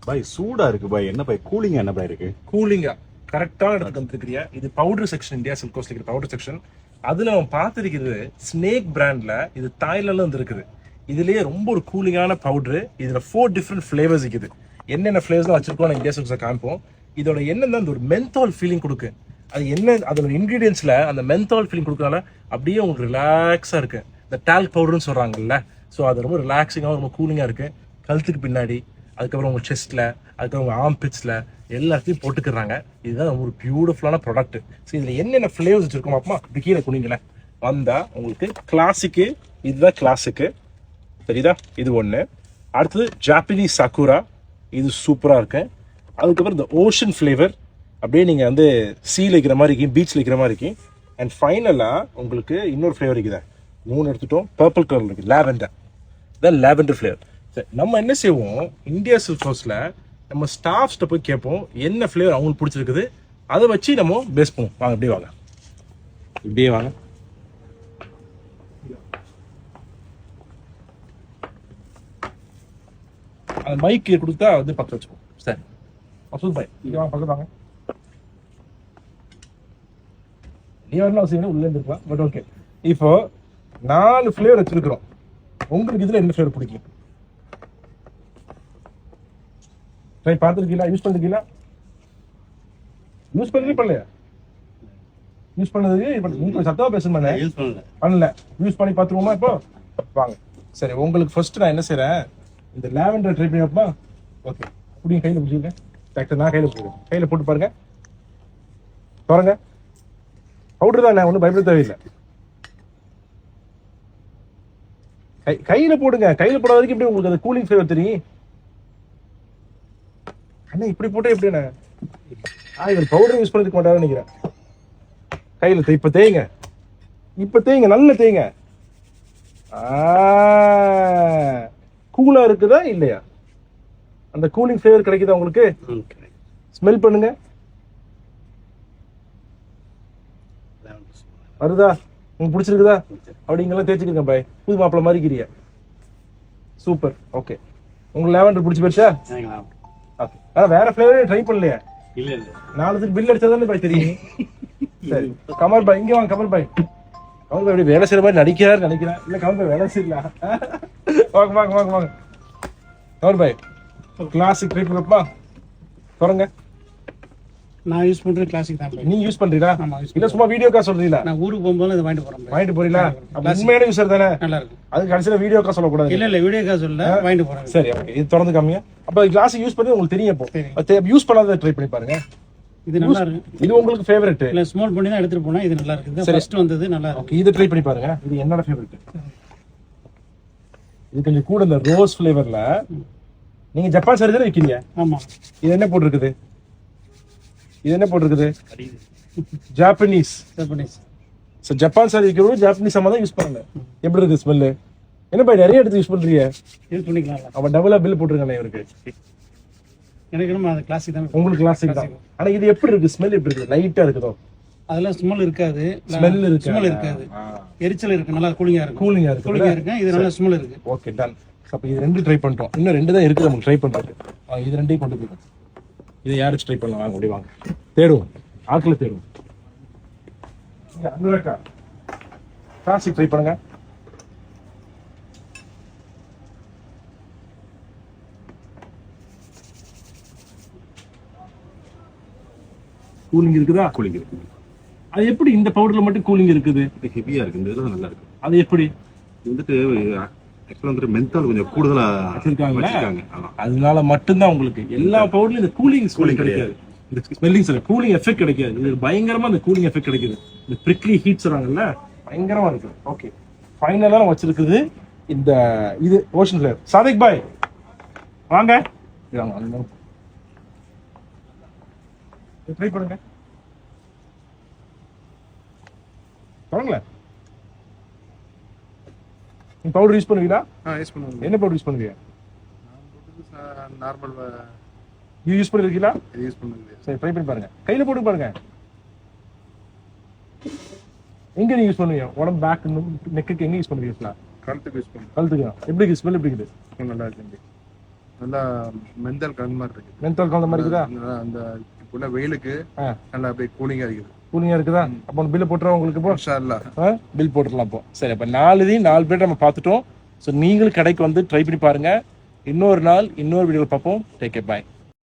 பாய் சூடா இருக்கு பாய். என்ன பாய் கூலிங் என்ன பாய் இருக்கு? கூலிங்கா கரெக்டான இடத்துக்கு வந்துருக்கிறியா. இது பவுடர் செக்ஷன், இந்தியா சில்க் கோஸ்ட்ல இருக்கிற பவுடர் செக்ஷன். அதுல நம்ம பார்த்துருக்கிறது ஸ்னேக் பிராண்ட்ல, இது தாய்லாந்துல இருந்து இருக்குது. இதுலயே ரொம்ப ஒரு கூலிங்கான பவுடர். இதுல 4 டிஃப்ரெண்ட் ஃபிளேவர்ஸ் இருக்குது. என்னென்ன ஃபிளேவர்ஸ் வச்சிருக்கோம் இந்தியா சில்க்ஸை காமிப்போம். இதோட என்னன்னா அந்த ஒரு மென்தால் ஃபீலிங் கொடுக்கு. அது என்ன அதோட இன்கிரீடியன்ஸ்ல அந்த மென்தால் ஃபீலிங் கொடுக்கறனால அப்படியே உங்களுக்கு ரிலாக்ஸா இருக்கு. இந்த டால்க் பவுடர்னு சொல்றாங்கல்ல, ஸோ அது ரொம்ப ரிலாக்ஸிங்காக ரொம்ப கூலிங்கா இருக்கு. கழுத்துக்கு பின்னாடி, அதுக்கப்புறம் உங்க செஸ்ட்ல, அதுக்கப்புறம் உங்க ஆர்ம் பிட்ஸ்ல எல்லாத்தையும் போட்டுக்கிறாங்க. இதுதான் ஒரு பியூட்டிஃபுல்லான ப்ராடக்ட். ஸோ இதுல என்னென்ன ஃபிளேவர்ஸ் வச்சிருக்கோம் அப்பமா இப்படி கீழே குனிங்களேன் வந்தா உங்களுக்கு கிளாசிக்கு, இதுதான் கிளாசிக்கு தெரியுதா, இது ஒன்று. அடுத்தது ஜாப்பனீஸ் சக்குரா, இது சூப்பராக இருக்கு. அதுக்கப்புறம் இந்த ஓஷன் ஃப்ளேவர், அப்படியே நீங்கள் வந்து சீல இருக்கிற மாதிரி இருக்கும், பீச்சில் இருக்கிற மாதிரி இருக்கும். அண்ட் ஃபைனலாக உங்களுக்கு இன்னொரு ஃப்ளேவர் இருக்குது, 3 எடுத்துட்டோம். பர்பிள் கலர் இருக்குது, லாவெண்டர். இதான் லாவெண்டர் ஃப்ளேவர். சரி, நம்ம என்ன செய்வோம் இந்தியா சில்க் ஹவுஸில் நம்ம ஸ்டாஃப்ஸ்கிட்ட போய் கேட்போம் என்ன ஃப்ளேவர் அவங்களுக்கு பிடிச்சிருக்குது, அதை வச்சு நம்ம பேஸ் பண்ணுவோம். வாங்க இப்படியே வாங்க, இப்படியே வாங்க. அந்த மைக் கொடுத்தா வந்து பக்கம் வச்சுக்கோம். சரி அப்சல் பாய், இங்கே வாங்க, பக்கம் வாங்க. நீ வரலாம் அவசியம் உள்ள இருந்துருக்கலாம், பட் ஓகே. இப்போ 4 ஃப்ளேவர் வச்சிருக்கிறோம். உங்களுக்கு இதுல என்ன ஃப்ளேவர் பிடிக்கும்? ட்ரை பார்த்துருக்கீங்களா? யூஸ் பண்ணிருக்கீங்களா? யூஸ் பண்ணவே பண்ணலையா? யூஸ் பண்ணதுக்கு இப்போ நீங்க சத்தமா பேசணும். யூஸ் பண்ணல. யூஸ் பண்ணி பார்த்துருவோமா இப்போ? வாங்க. சரி, உங்களுக்கு ஃபர்ஸ்ட் நான் என்ன செய்யறேன், இந்த லாவெண்டர் ட்ரை பண்ணி வைப்பா. ஓகே, அப்படிங்க கையில பிடிச்சிருங்க. டாக்டர் நான் கையில போடுறேன். கையில போட்டு பாருங்க, பாருங்க. பவுடர் தான், ஒன்றும் பயப்பட தேவையில்லை. கையில போடுங்க. கையில போடாத வரைக்கும் எப்படி உங்களுக்கு அந்த கூலிங் ஃபிளேவர் தெரியும்? அண்ணா இப்படி போட்டா எப்படிண்ணே? இவர் பவுடர் யூஸ் பண்ணிருக்க மாட்டாருன்னு நினைக்கிறேன். கையில இப்ப தேய்ங்க, இப்ப தேய்ங்க, நல்ல தேய்ங்க. கூலா இருக்குதா இல்லையா? அந்த கூலிங் ஃபிளேவர் கிடைக்குதா உங்களுக்கு? ஸ்மெல் பண்ணுங்க. வருதா? உங்களுக்கு பிடிச்சிருக்குதா? அப்படிங்கெல்லாம் தேய்ச்சிருங்க பாய். புது மாப்பிள்ள மாதிரி இருக்கிறீங்க. சூப்பர். ஓகே, உங்களுக்கு லாவெண்டர் பிடிச்சி போச்சா? ஓகே, அதான் வேற ஃபிளேவரே ட்ரை பண்ணலையா? இல்ல இல்ல, 4 பில் அடிச்சதானே பாய் தெரியும். சரி, கமல் பாய் இங்க வாங்க. கமல் பாய், கமல் பாய் எப்படி வேலை செய்யற மாதிரி நடிக்கிறாரு நினைக்கிறேன். இல்ல கமல் பாய் வேலை செய்யல. வாங்க வாங்க வாங்க வாங்க. கமல் பாய் கிளாசிக் ட்ரை பண்ணப்பா பாருங்க. நான் யூஸ் பண்றது கிளாசிக் தான். நீ யூஸ் பண்றீங்களா? ஆமா, யூஸ் இல்ல சும்மா வீடியோக்கா சொல்றீங்களா? நான் ஊருக்கு போகும்போது இதை வாங்கிட்டு போறேன். வாங்கிட்டு போறீங்களா? உண்மையான யூசர் தானே? நல்லா இருக்கு. அது கடைசியில வீடியோக்கா சொல்லக்கூடாது. இல்ல இல்ல, வீடியோக்கா சொல்ல வாங்கிட்டு போறேன். சரி ஓகே, இது திறந்து காமிங்க. அப்ப கிளாஸ் யூஸ் பண்ணி உங்களுக்கு தெரியும். இப்போ யூஸ் பண்ணாத ட்ரை பண்ணி பாருங்க. இது நல்லா இருக்கு. இது உங்களுக்கு ஃபேவரட் இல்ல, ஸ்மால் பண்ணி தான் எடுத்துட்டு போனா. இது நல்லா இருக்கு. ஃபர்ஸ்ட் வந்தது நல்லா இருக்கு. ஓகே, இது ட்ரை பண்ணி பாருங்க. இது என்னோட ஃபேவரட். இது கொஞ்சம் கூட இந்த ரோஸ் ஃபிளேவர்ல. நீங்க ஜப்பான் சாரி தானே விக்கிறீங்க? ஆமா. இது என்ன போட்டுருக்குது? இது என்ன போட்டுருக்குது? Japanese. Japanese. So Japan sari விக்கிறவங்க ஜாப்பனீஸ் அம்மா தான் யூஸ் பண்ணல. எப்படி இருக்கு ஸ்மெல்? என்ன பாய் நிறைய எடுத்து யூஸ் பண்றீங்க? யூஸ் பண்ணிக்கலாம். அவன் டபுளா பில் போட்டுருக்கானே இவருக்கு. எனக்கு நம்ம அது கிளாசிக் தான். உங்களுக்கு கிளாசிக் தான். ஆனா இது எப்படி இருக்கு? ஸ்மெல் எப்படி இருக்கு? லைட்டா இருக்குதோ? அதெல்லாம் ஸ்மெல் இருக்காது. ஸ்மெல் இருக்கு. ஸ்மெல் இருக்காது. எரிச்சல் இருக்கு. நல்லா கூலிங்கா இருக்கு. கூலிங்கா இருக்கு. கூலிங்கா இருக்கு. இது நல்ல ஸ்மெல் இருக்கு. Okay done. அப்ப இது 2 ட்ரை பண்ணிட்டோம். இன்னும் 2 தான் இருக்கு நமக்கு ட்ரை பண்றது. இது 2ஐயும் கொண்டு போய் இது யாரும் ட்ரை பண்ணலாம். வாங்க அப்படி வாங்க, தேடுவோம், ஆட்களை தேடுவோம். அனுராக்கா கிளாசிக் ட்ரை பண்ணுங்க. கூலிங் இருக்குதா? கூலிங் இருக்கு. அது எப்படி இந்த பவுடர்ல மட்டும் கூலிங் இருக்குது? இது ஹெவியா இருக்கு. இந்த இதெல்லாம் நல்லா இருக்கு. அது எப்படி? வந்துட்டு ஆக்சுவலா வந்துட்டு மென்தால் கொஞ்சம் கூடுதலா வச்சிருக்காங்க. அதனால மட்டும்தான் உங்களுக்கு எல்லா பவுடர்லயும் இந்த கூலிங் கிடைக்காது. இந்த ஸ்மெல்லிங் சார் கூலிங் எஃபெக்ட் கிடைக்காது. இது பயங்கரமா இந்த கூலிங் எஃபெக்ட் கிடைக்குது. இந்த பிரிக்லி ஹீட் சொல்றாங்கல்ல, பயங்கரமா இருக்கு. ஓகே, ஃபைனலா வச்சிருக்குது இந்த இது ஓஷன் ஃபிளேவர். சாதிக் பாய் வாங்க, ட்ரை பண்ணுங்க. பாருங்களேன். நீங்க பவுடர் யூஸ் பண்ணுவீங்களா? யூஸ் பண்ணுவோம். என்ன பவுடர் யூஸ் பண்ணுவீங்க? நார்மல் யூஸ் பண்ணிருக்கீங்களா? யூஸ் பண்ணுங்க. சரி, ட்ரை பண்ணி பாருங்க. கையில போட்டு பாருங்க. எங்க நீங்க யூஸ் பண்ணுவீங்க? உடம்பு பேக் நெக்குக்கு எங்க யூஸ் பண்ணுவீங்க? கழுத்துக்கு யூஸ் பண்ணுங்க. கழுத்துக்கு. எப்படி ஸ்மெல் எப்படி இருக்குது? நல்லா இருக்கு. நல்லா மெந்தல் கலந்த மாதிரி இருக்கு. மென்தால் கலந்த மாதிரி இருக்குதா? நல்லா அந்த இப்போ வெயிலுக்கு ஆ. நல்லா அப்படியே கூலிங்கா இருக்குது. கூலிங்கா இருக்குதா? அப்போ பில்லு போட்டுருவோம் உங்களுக்கு இப்போ. இன்ஷா அல்லாஹ். பில் போட்டுடலாம் இப்போ. சரி, அப்போ 4 பேர் நம்ம பார்த்துட்டோம். ஸோ நீங்களும் கடைக்கு வந்து ட்ரை பண்ணி பாருங்க. இன்னொரு நாள் இன்னொரு வீடியோவில் பார்ப்போம். டேக் கேர், பாய்.